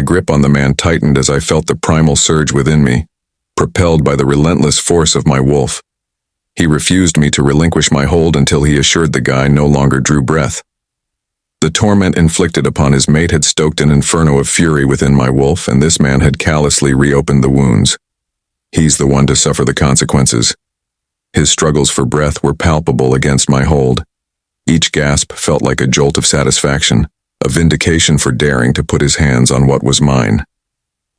My grip on the man tightened as I felt the primal surge within me, propelled by the relentless force of my wolf. He refused me to relinquish my hold until he assured the guy no longer drew breath. The torment inflicted upon his mate had stoked an inferno of fury within my wolf, and this man had callously reopened the wounds. He's the one to suffer the consequences. His struggles for breath were palpable against my hold. Each gasp felt like a jolt of satisfaction, a vindication for daring to put his hands on what was mine.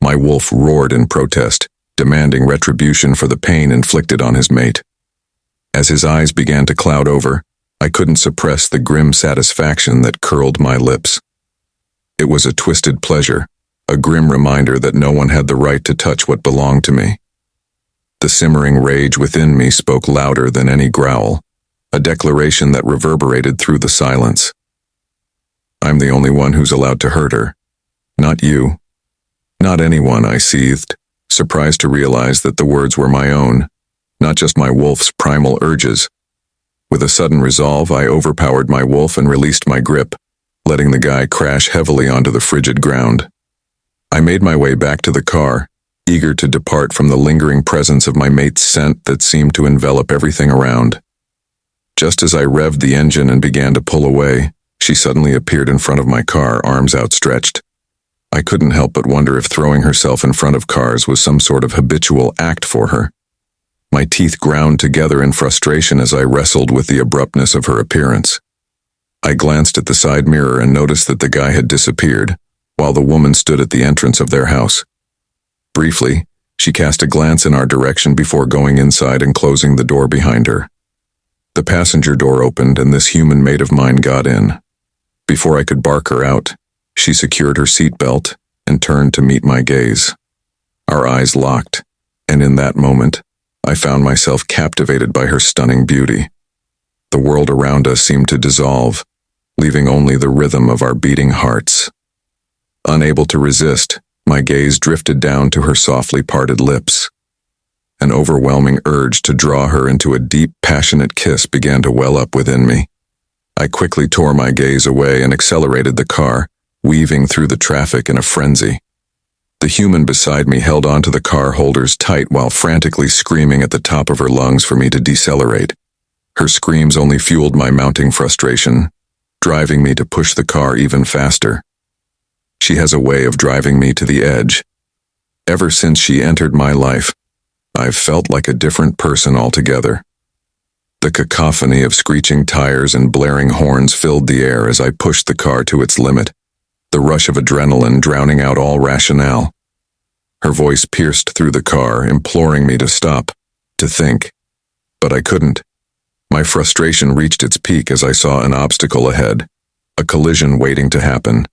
My wolf roared in protest, demanding retribution for the pain inflicted on his mate. As his eyes began to cloud over, I couldn't suppress the grim satisfaction that curled my lips. It was a twisted pleasure, a grim reminder that no one had the right to touch what belonged to me. The simmering rage within me spoke louder than any growl, a declaration that reverberated through the silence. I'm the only one who's allowed to hurt her. Not you. Not anyone, I seethed, surprised to realize that the words were my own, not just my wolf's primal urges. With a sudden resolve, I overpowered my wolf and released my grip, letting the guy crash heavily onto the frigid ground. I made my way back to the car, eager to depart from the lingering presence of my mate's scent that seemed to envelop everything around. Just as I revved the engine and began to pull away, she suddenly appeared in front of my car, arms outstretched. I couldn't help but wonder if throwing herself in front of cars was some sort of habitual act for her. My teeth ground together in frustration as I wrestled with the abruptness of her appearance. I glanced at the side mirror and noticed that the guy had disappeared, while the woman stood at the entrance of their house. Briefly, she cast a glance in our direction before going inside and closing the door behind her. The passenger door opened and this human mate of mine got in. Before I could bark her out, she secured her seatbelt and turned to meet my gaze. Our eyes locked, and in that moment, I found myself captivated by her stunning beauty. The world around us seemed to dissolve, leaving only the rhythm of our beating hearts. Unable to resist, my gaze drifted down to her softly parted lips. An overwhelming urge to draw her into a deep, passionate kiss began to well up within me. I quickly tore my gaze away and accelerated the car, weaving through the traffic in a frenzy. The human beside me held onto the car holders tight while frantically screaming at the top of her lungs for me to decelerate. Her screams only fueled my mounting frustration, driving me to push the car even faster. She has a way of driving me to the edge. Ever since she entered my life, I've felt like a different person altogether. The cacophony of screeching tires and blaring horns filled the air as I pushed the car to its limit, the rush of adrenaline drowning out all rationale. Her voice pierced through the car, imploring me to stop, to think. But I couldn't. My frustration reached its peak as I saw an obstacle ahead, a collision waiting to happen.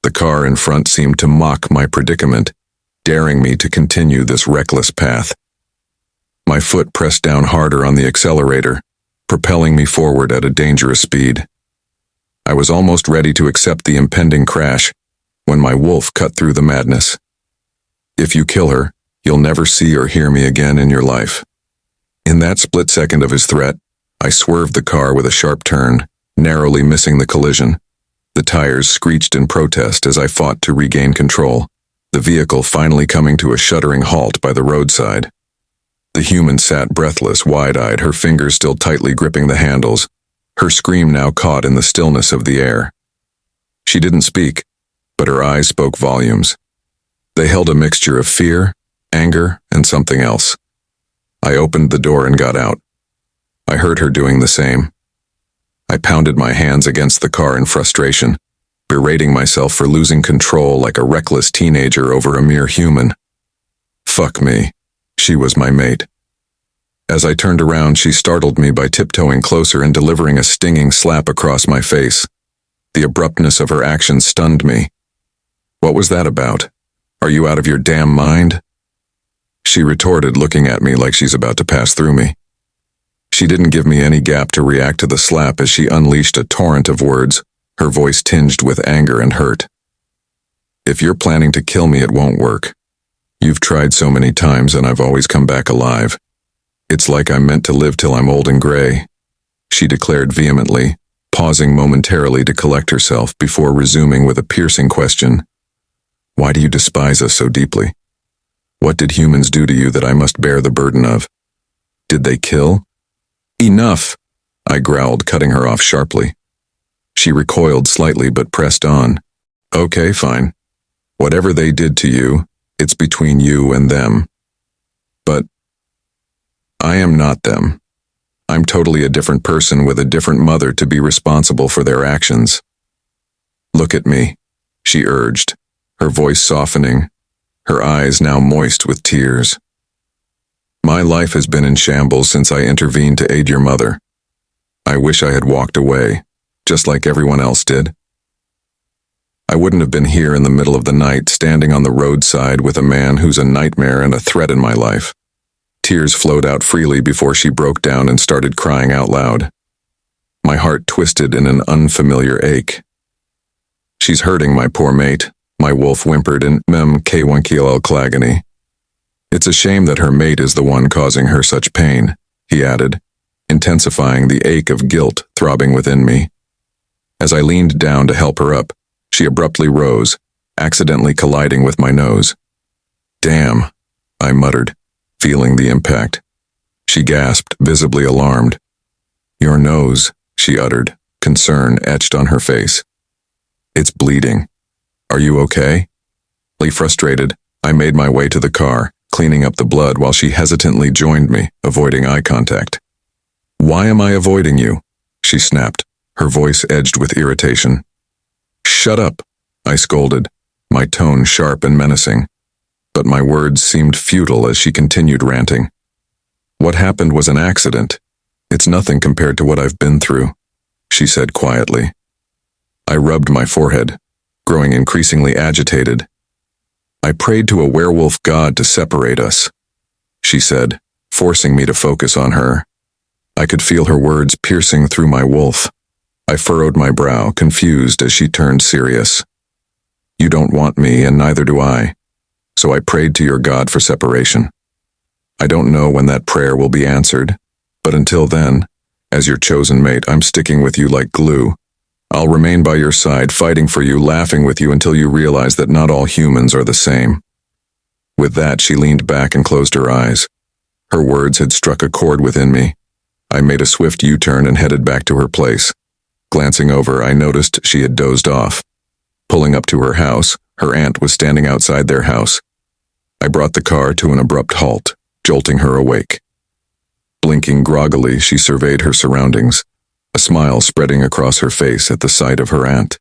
The car in front seemed to mock my predicament, daring me to continue this reckless path. My foot pressed down harder on the accelerator, propelling me forward at a dangerous speed. I was almost ready to accept the impending crash when my wolf cut through the madness. If you kill her, you'll never see or hear me again in your life. In that split second of his threat, I swerved the car with a sharp turn, narrowly missing the collision. The tires screeched in protest as I fought to regain control, the vehicle finally coming to a shuddering halt by the roadside. The human sat breathless, wide-eyed, her fingers still tightly gripping the handles, her scream now caught in the stillness of the air. She didn't speak, but her eyes spoke volumes. They held a mixture of fear, anger, and something else. I opened the door and got out. I heard her doing the same. I pounded my hands against the car in frustration, berating myself for losing control like a reckless teenager over a mere human. Fuck me. She was my mate. As I turned around, she startled me by tiptoeing closer and delivering a stinging slap across my face. The abruptness of her action stunned me. What was that about? Are you out of your damn mind? She retorted, looking at me like she's about to pass through me. She didn't give me any gap to react to the slap as she unleashed a torrent of words, her voice tinged with anger and hurt. If you're planning to kill me, it won't work. You've tried so many times and I've always come back alive. It's like I'm meant to live till I'm old and gray, she declared vehemently, pausing momentarily to collect herself before resuming with a piercing question. Why do you despise us so deeply? What did humans do to you that I must bear the burden of? Did they kill? Enough! I growled, cutting her off sharply. She recoiled slightly but pressed on. Okay, fine. Whatever they did to you, it's between you and them. But I am not them. I'm totally a different person with a different mother to be responsible for their actions. Look at me, she urged, her voice softening, her eyes now moist with tears. My life has been in shambles since I intervened to aid your mother. I wish I had walked away, just like everyone else did. I wouldn't have been here in the middle of the night, standing on the roadside with a man who's a nightmare and a threat in my life. Tears flowed out freely before she broke down and started crying out loud. My heart twisted in an unfamiliar ache. She's hurting my poor mate, my wolf whimpered in Mem K1KL Clagany. It's a shame that her mate is the one causing her such pain, he added, intensifying the ache of guilt throbbing within me. As I leaned down to help her up, she abruptly rose, accidentally colliding with my nose. Damn, I muttered, feeling the impact. She gasped, visibly alarmed. Your nose, she uttered, concern etched on her face. It's bleeding. Are you okay? Frustrated, I made my way to the car, cleaning up the blood while she hesitantly joined me, avoiding eye contact. Why am I avoiding you? She snapped, her voice edged with irritation. Shut up, I scolded, my tone sharp and menacing. But my words seemed futile as she continued ranting. What happened was an accident. It's nothing compared to what I've been through, she said quietly. I rubbed my forehead, growing increasingly agitated. I prayed to a werewolf god to separate us, she said, forcing me to focus on her. I could feel her words piercing through my wolf. I furrowed my brow, confused as she turned serious. You don't want me, and neither do I. So I prayed to your God for separation. I don't know when that prayer will be answered, but until then, as your chosen mate, I'm sticking with you like glue. I'll remain by your side, fighting for you, laughing with you until you realize that not all humans are the same. With that, she leaned back and closed her eyes. Her words had struck a chord within me. I made a swift U-turn and headed back to her place. Glancing over, I noticed she had dozed off. Pulling up to her house, her aunt was standing outside their house. I brought the car to an abrupt halt, jolting her awake. Blinking groggily, she surveyed her surroundings, a smile spreading across her face at the sight of her aunt.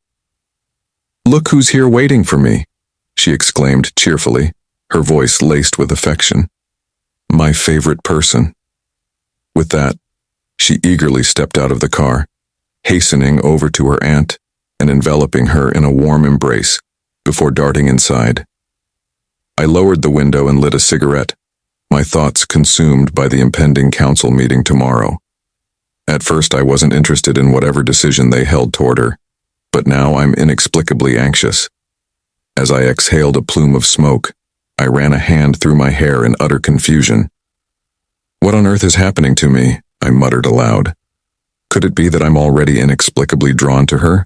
Look who's here waiting for me, she exclaimed cheerfully, her voice laced with affection. My favorite person. With that, she eagerly stepped out of the car, hastening over to her aunt and enveloping her in a warm embrace before darting inside. I lowered the window and lit a cigarette, my thoughts consumed by the impending council meeting tomorrow. At first, I wasn't interested in whatever decision they held toward her, but now I'm inexplicably anxious. As I exhaled a plume of smoke, I ran a hand through my hair in utter confusion. What on earth is happening to me? I muttered aloud. Could it be that I'm already inexplicably drawn to her?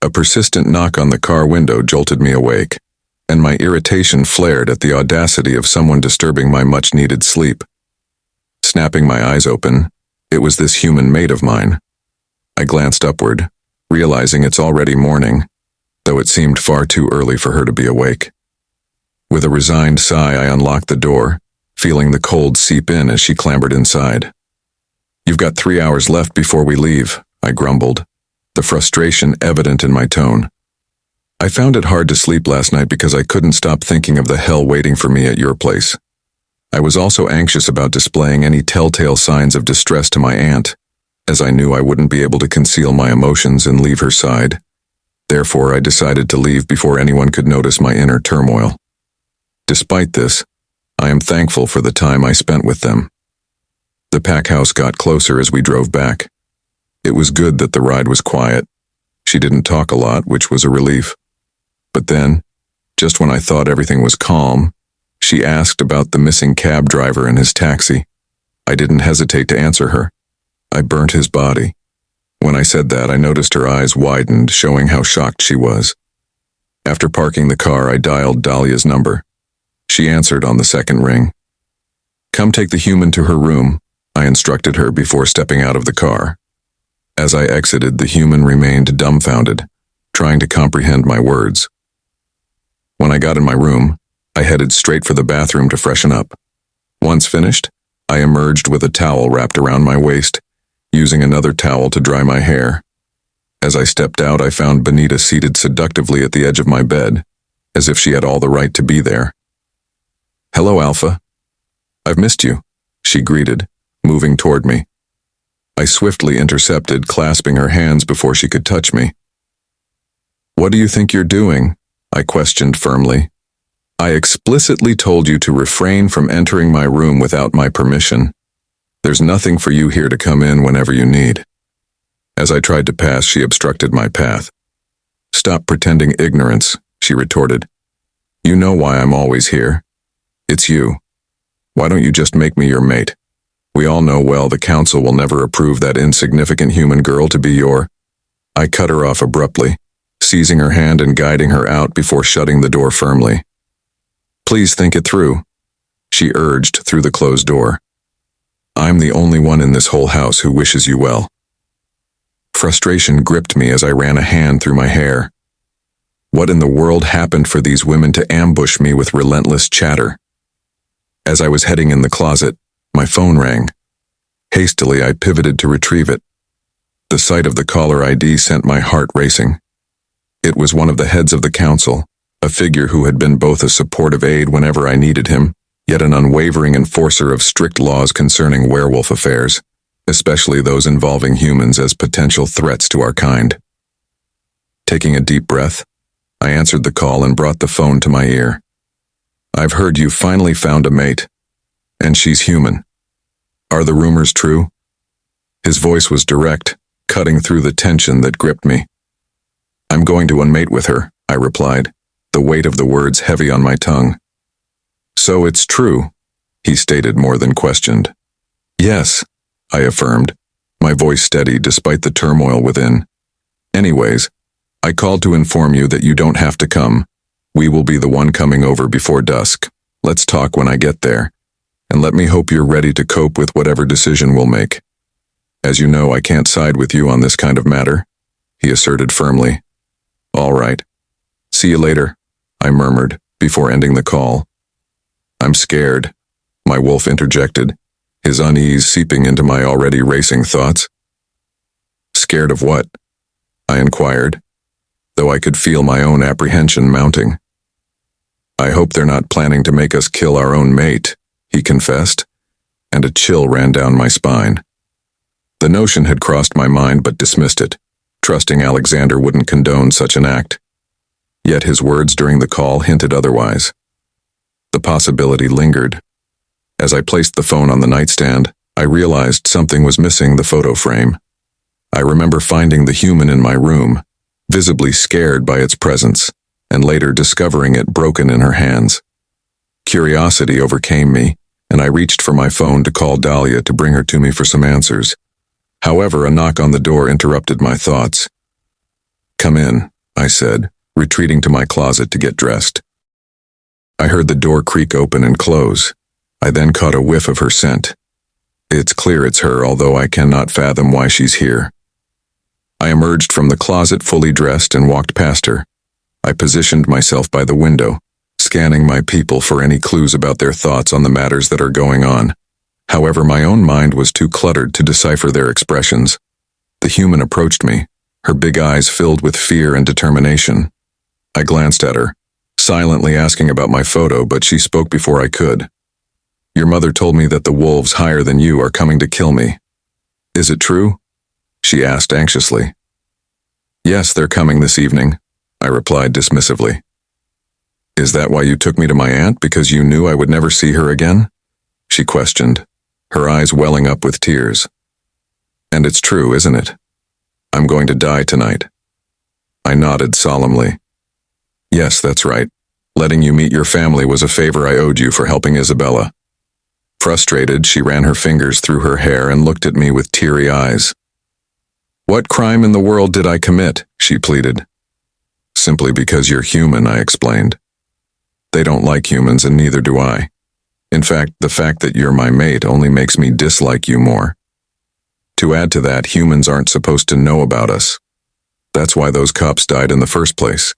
A persistent knock on the car window jolted me awake, and my irritation flared at the audacity of someone disturbing my much-needed sleep. Snapping my eyes open, it was this human mate of mine. I glanced upward, realizing it's already morning, though it seemed far too early for her to be awake. With a resigned sigh, I unlocked the door, feeling the cold seep in as she clambered inside. You've got 3 hours left before we leave, I grumbled, the frustration evident in my tone. I found it hard to sleep last night because I couldn't stop thinking of the hell waiting for me at your place. I was also anxious about displaying any telltale signs of distress to my aunt, as I knew I wouldn't be able to conceal my emotions and leave her side. Therefore, I decided to leave before anyone could notice my inner turmoil. Despite this, I am thankful for the time I spent with them. The pack house got closer as we drove back. It was good that the ride was quiet. She didn't talk a lot, which was a relief. But then, just when I thought everything was calm, she asked about the missing cab driver and his taxi. I didn't hesitate to answer her. I burnt his body. When I said that, I noticed her eyes widened, showing how shocked she was. After parking the car, I dialed Dahlia's number. She answered on the second ring. "Come take the human to her room," I instructed her before stepping out of the car. As I exited, the human remained dumbfounded, trying to comprehend my words. When I got in my room, I headed straight for the bathroom to freshen up. Once finished, I emerged with a towel wrapped around my waist, using another towel to dry my hair. As I stepped out, I found Bonita seated seductively at the edge of my bed, as if she had all the right to be there. "Hello, Alpha. I've missed you," she greeted, moving toward me. I swiftly intercepted, clasping her hands before she could touch me. "What do you think you're doing?" I questioned firmly. "I explicitly told you to refrain from entering my room without my permission. There's nothing for you here to come in whenever you need." As I tried to pass, she obstructed my path. "Stop pretending ignorance," she retorted. "You know why I'm always here. It's you. Why don't you just make me your mate? We all know well the council will never approve that insignificant human girl to be your—" I cut her off abruptly, seizing her hand and guiding her out before shutting the door firmly. "Please think it through," she urged through the closed door. "I'm the only one in this whole house who wishes you well." Frustration gripped me as I ran a hand through my hair. What in the world happened for these women to ambush me with relentless chatter? As I was heading in the closet, my phone rang. Hastily, I pivoted to retrieve it. The sight of the caller ID sent my heart racing. It was one of the heads of the council, a figure who had been both a supportive aide whenever I needed him, yet an unwavering enforcer of strict laws concerning werewolf affairs, especially those involving humans as potential threats to our kind. Taking a deep breath, I answered the call and brought the phone to my ear. "I've heard you finally found a mate, and she's human. Are the rumors true?" His voice was direct, cutting through the tension that gripped me. "I'm going to unmate with her," I replied, the weight of the words heavy on my tongue. "So it's true," he stated more than questioned. "Yes," I affirmed, my voice steady despite the turmoil within. "Anyways, I called to inform you that you don't have to come. We will be the one coming over before dusk. Let's talk when I get there, and let me hope you're ready to cope with whatever decision we'll make. As you know, I can't side with you on this kind of matter," he asserted firmly. "All right. See you later," I murmured before ending the call. "I'm scared," my wolf interjected, his unease seeping into my already racing thoughts. "Scared of what?" I inquired, though I could feel my own apprehension mounting. "I hope they're not planning to make us kill our own mate," he confessed, and a chill ran down my spine. The notion had crossed my mind but dismissed it, trusting Alexander wouldn't condone such an act. Yet his words during the call hinted otherwise. The possibility lingered. As I placed the phone on the nightstand, I realized something was missing the photo frame. I remember finding the human in my room, visibly scared by its presence, and later discovering it broken in her hands. Curiosity overcame me, and I reached for my phone to call Dahlia to bring her to me for some answers. However, a knock on the door interrupted my thoughts. "Come in," I said, retreating to my closet to get dressed. I heard the door creak open and close. I then caught a whiff of her scent. It's clear it's her, although I cannot fathom why she's here. I emerged from the closet fully dressed and walked past her. I positioned myself by the window, scanning my people for any clues about their thoughts on the matters that are going on. However, my own mind was too cluttered to decipher their expressions. The human approached me, her big eyes filled with fear and determination. I glanced at her, silently asking about my photo, but she spoke before I could. "Your mother told me that the wolves higher than you are coming to kill me. Is it true?" she asked anxiously. "Yes, they're coming this evening," I replied dismissively. "Is that why you took me to my aunt, because you knew I would never see her again?" she questioned, her eyes welling up with tears. "And it's true, isn't it? I'm going to die tonight." I nodded solemnly. "Yes, that's right. Letting you meet your family was a favor I owed you for helping Isabella." Frustrated, she ran her fingers through her hair and looked at me with teary eyes. "What crime in the world did I commit?" she pleaded. Simply because you're human, I explained. They don't like humans and neither do I. In fact, the fact that you're my mate only makes me dislike you more. To add to that, humans aren't supposed to know about us. That's why those cops died in the first place.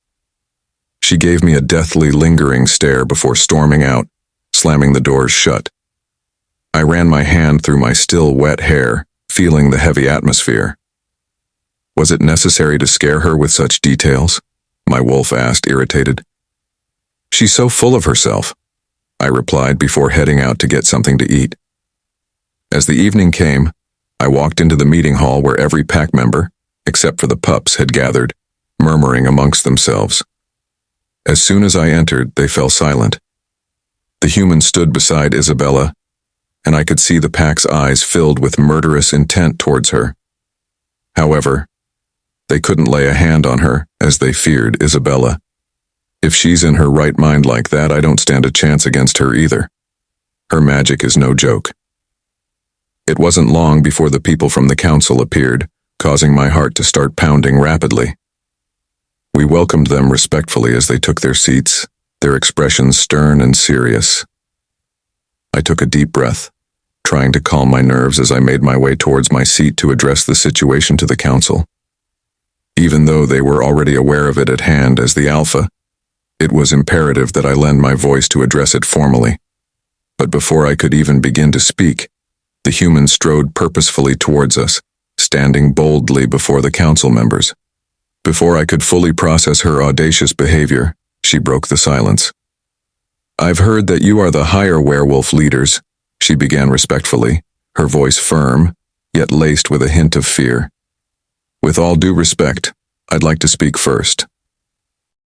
She gave me a deathly, lingering stare before storming out, slamming the doors shut. I ran my hand through my still wet hair, feeling the heavy atmosphere. Was it necessary to scare her with such details? My wolf asked, irritated. She's so full of herself, I replied before heading out to get something to eat. As the evening came, I walked into the meeting hall where every pack member, except for the pups, had gathered, murmuring amongst themselves. As soon as I entered, they fell silent. The human stood beside Isabella, and I could see the pack's eyes filled with murderous intent towards her. However, they couldn't lay a hand on her, as they feared Isabella. If she's in her right mind like that, I don't stand a chance against her either. Her magic is no joke. It wasn't long before the people from the council appeared, causing my heart to start pounding rapidly. We welcomed them respectfully as they took their seats, their expressions stern and serious. I took a deep breath, trying to calm my nerves as I made my way towards my seat to address the situation to the council. Even though they were already aware of it at hand as the alpha, it was imperative that I lend my voice to address it formally. But before I could even begin to speak, the human strode purposefully towards us, standing boldly before the council members. Before I could fully process her audacious behavior, she broke the silence. I've heard that you are the higher werewolf leaders, she began respectfully, her voice firm, yet laced with a hint of fear. With all due respect, I'd like to speak first.